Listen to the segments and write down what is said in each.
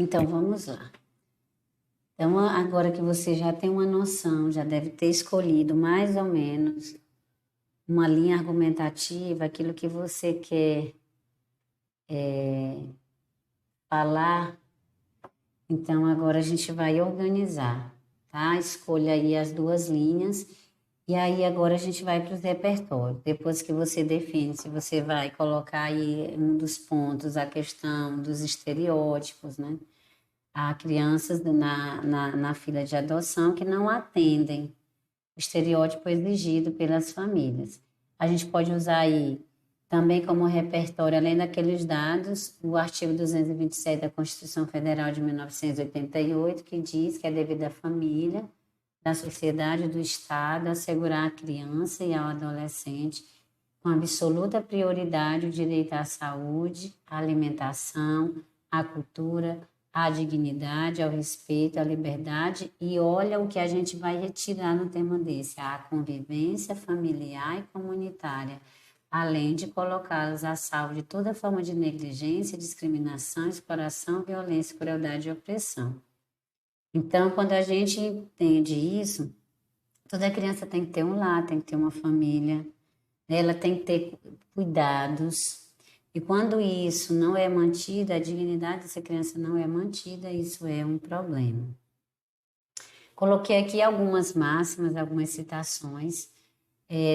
Então, vamos lá. Então, agora que você já tem uma noção, já deve ter escolhido mais ou menos uma linha argumentativa, aquilo que você quer falar. Então, agora a gente vai organizar, tá? Escolha aí as duas linhas. E aí, agora a gente vai para os repertórios. Depois que você define se você vai colocar aí um dos pontos, a questão dos estereótipos, né? Há crianças na fila de adoção que não atendem o estereótipo exigido pelas famílias. A gente pode usar aí também como repertório, além daqueles dados, o artigo 227 da Constituição Federal de 1988, que diz que é devido à família, da sociedade, do Estado, assegurar à criança e ao adolescente, com absoluta prioridade, o direito à saúde, à alimentação, à cultura, à dignidade, ao respeito, à liberdade. E olha o que a gente vai retirar no tema desse: a convivência familiar e comunitária, além de colocá-los a salvo de toda forma de negligência, discriminação, exploração, violência, crueldade e opressão. Então, quando a gente entende isso, toda criança tem que ter um lar, tem que ter uma família, ela tem que ter cuidados. E quando isso não é mantido, a dignidade dessa criança não é mantida, isso é um problema. Coloquei aqui algumas máximas, algumas citações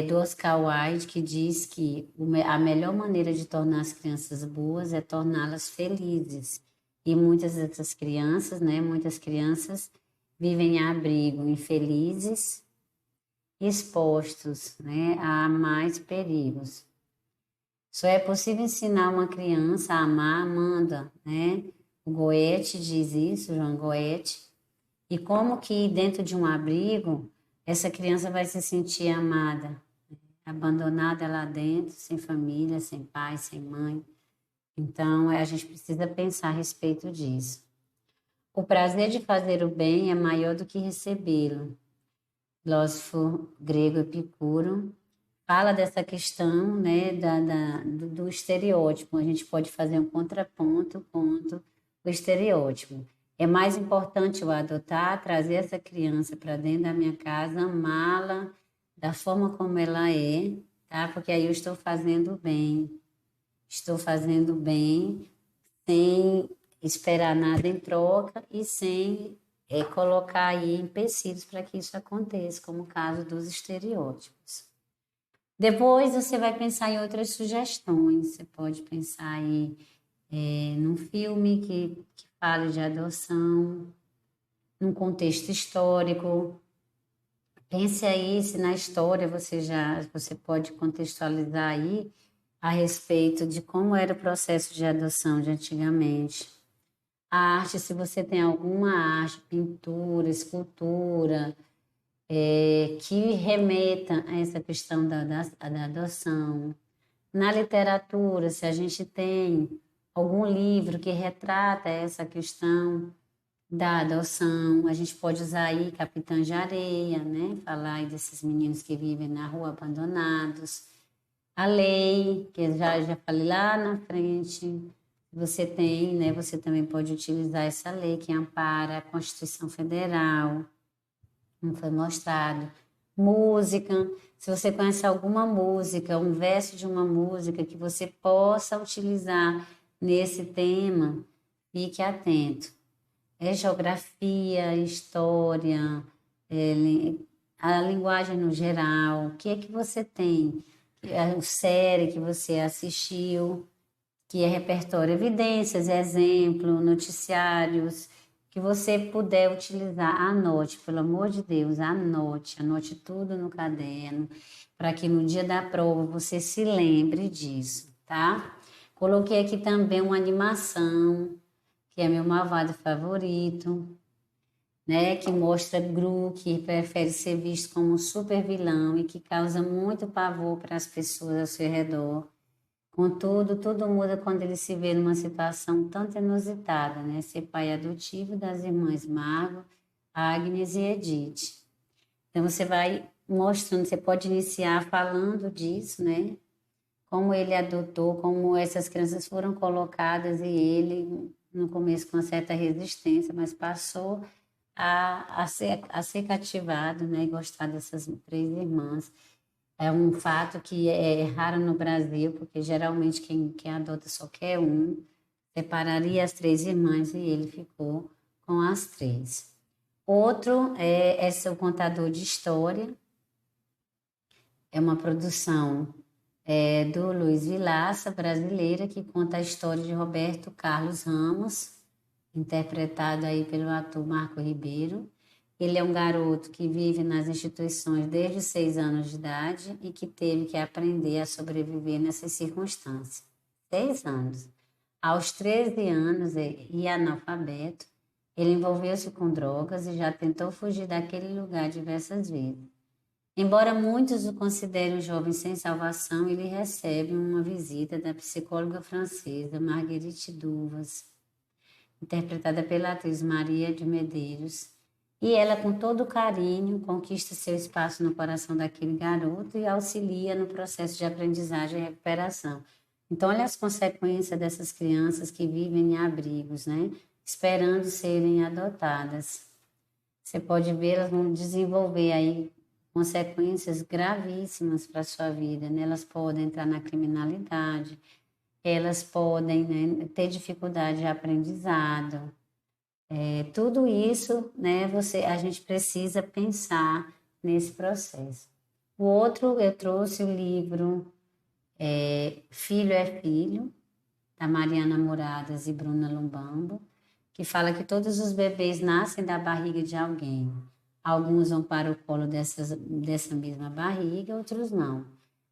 do Oscar Wilde, que diz que a melhor maneira de tornar as crianças boas é torná-las felizes. E muitas dessas crianças, né, muitas crianças vivem em abrigo, infelizes, expostos, né, a mais perigos. Só é possível ensinar uma criança a amar amando, né? O Goethe diz isso, João Goethe. E como que dentro de um abrigo, essa criança vai se sentir amada, abandonada lá dentro, sem família, sem pai, sem mãe. Então, a gente precisa pensar a respeito disso. O prazer de fazer o bem é maior do que recebê-lo. Filósofo grego Epicuro fala dessa questão, né, do estereótipo. A gente pode fazer um contraponto contra o estereótipo. É mais importante eu adotar, trazer essa criança para dentro da minha casa, amá-la da forma como ela é, tá? Porque aí eu estou fazendo bem. Estou fazendo bem sem esperar nada em troca e sem colocar aí empecilhos para que isso aconteça, como o caso dos estereótipos. Depois você vai pensar em outras sugestões. Você pode pensar aí num filme que fale de adoção, num contexto histórico. Pense aí se na história você pode contextualizar aí a respeito de como era o processo de adoção de antigamente. A arte, se você tem alguma arte, pintura, escultura, que remeta a essa questão da adoção. Na literatura, se a gente tem algum livro que retrata essa questão da adoção, a gente pode usar aí Capitães de Areia, né? Falar aí desses meninos que vivem na rua abandonados. A lei, que eu já falei lá na frente, você tem, né? Você também pode utilizar essa lei que ampara a Constituição Federal, como foi mostrado. Música, se você conhece alguma música, um verso de uma música que você possa utilizar nesse tema, fique atento. Geografia, história, a linguagem no geral, o que é que você tem? A série que você assistiu, que é repertório, evidências, exemplo, noticiários, que você puder utilizar, anote, pelo amor de Deus, anote tudo no caderno, para que no dia da prova você se lembre disso, tá? Coloquei aqui também uma animação, que é meu malvado favorito, né? Que mostra Gru, que prefere ser visto como um super vilão e que causa muito pavor para as pessoas ao seu redor. Contudo, tudo muda quando ele se vê numa situação tanto inusitada, né? Ser pai adotivo das irmãs Margot, Agnes e Edith. Então, você vai mostrando, você pode iniciar falando disso, né? Como ele adotou, como essas crianças foram colocadas e ele no começo com certa resistência, mas passou a ser cativado, né, e gostar dessas três irmãs. É um fato que é raro no Brasil, porque geralmente quem adota só quer um, separaria as três irmãs e ele ficou com as três. Outro é seu contador de história, é uma produção do Luiz Vilaça, brasileira, que conta a história de Roberto Carlos Ramos, interpretado aí pelo ator Marco Ribeiro. Ele é um garoto que vive nas instituições desde os 6 anos de idade e que teve que aprender a sobreviver nessas circunstâncias. 6 anos. Aos 13 anos e analfabeto, ele envolveu-se com drogas e já tentou fugir daquele lugar diversas vezes. Embora muitos o considerem um jovem sem salvação, ele recebe uma visita da psicóloga francesa Marguerite Duras, interpretada pela atriz Maria de Medeiros, e ela, com todo carinho, conquista seu espaço no coração daquele garoto e auxilia no processo de aprendizagem e recuperação. Então, olha as consequências dessas crianças que vivem em abrigos, né? Esperando serem adotadas. Você pode ver, elas vão desenvolver aí consequências gravíssimas para a sua vida, né? Elas podem entrar na criminalidade, elas podem, né, ter dificuldade de aprendizado. Tudo isso, né, a gente precisa pensar nesse processo. O outro, eu trouxe o livro Filho é Filho, da Mariana Moradas e Bruna Lumbambo, que fala que todos os bebês nascem da barriga de alguém. Alguns vão para o colo dessa mesma barriga, outros não.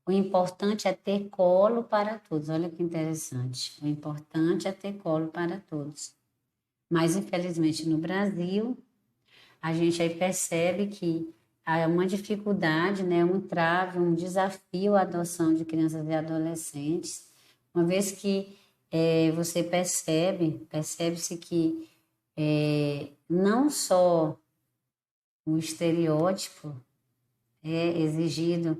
O importante é ter colo para todos. Olha que interessante. O importante é ter colo para todos. Mas, infelizmente, no Brasil, a gente aí percebe que há uma dificuldade, né, um entrave, um desafio à adoção de crianças e adolescentes, uma vez que você percebe-se que não só o estereótipo é exigido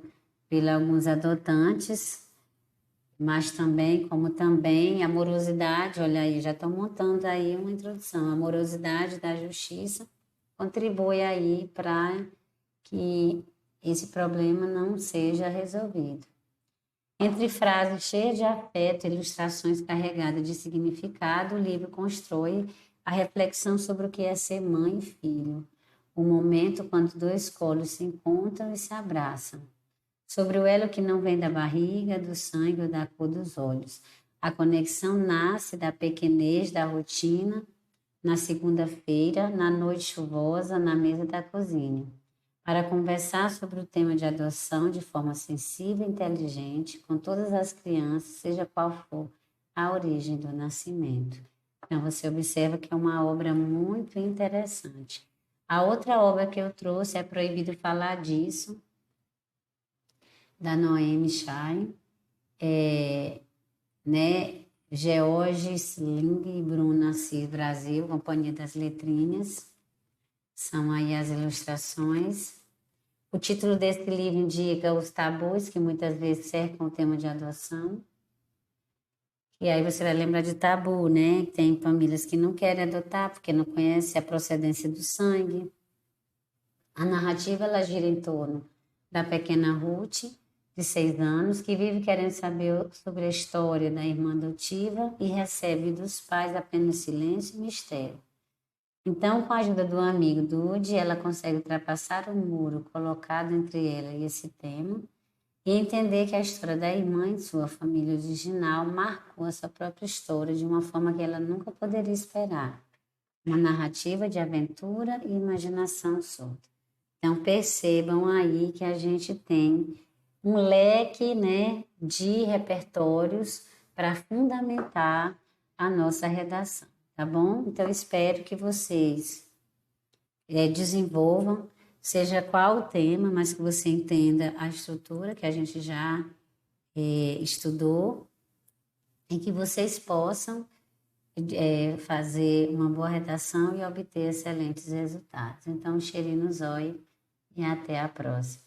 por alguns adotantes, mas também, como também a morosidade, olha aí, já estou montando aí uma introdução, a morosidade da justiça contribui aí para que esse problema não seja resolvido. Entre frases cheias de afeto e ilustrações carregadas de significado, o livro constrói a reflexão sobre o que é ser mãe e filho, o momento quando dois colos se encontram e se abraçam, sobre o elo que não vem da barriga, do sangue ou da cor dos olhos. A conexão nasce da pequenez da rotina, na segunda-feira, na noite chuvosa, na mesa da cozinha, para conversar sobre o tema de adoção de forma sensível e inteligente com todas as crianças, seja qual for a origem do nascimento. Então, você observa que é uma obra muito interessante. A outra obra que eu trouxe é Proibido Falar Disso, da Noemi Shine, né? George Sling e Bruna Assis Brasil, Companhia das Letrinhas. São aí as ilustrações. O título desse livro indica os tabus que muitas vezes cercam o tema de adoção. E aí você vai lembrar de tabu, né? Tem famílias que não querem adotar porque não conhecem a procedência do sangue. A narrativa, ela gira em torno da pequena Ruth, de 6 anos, que vive querendo saber sobre a história da irmã adotiva e recebe dos pais apenas silêncio e mistério. Então, com a ajuda do amigo Dude, ela consegue ultrapassar o muro colocado entre ela e esse tema e entender que a história da irmã e sua família original marcou a sua própria história de uma forma que ela nunca poderia esperar. Uma narrativa de aventura e imaginação solta. Então, percebam aí que a gente tem um leque, né, de repertórios para fundamentar a nossa redação, tá bom? Então, espero que vocês desenvolvam, seja qual o tema, mas que você entenda a estrutura que a gente já estudou e que vocês possam fazer uma boa redação e obter excelentes resultados. Então, um cheirinho no zóio e até a próxima.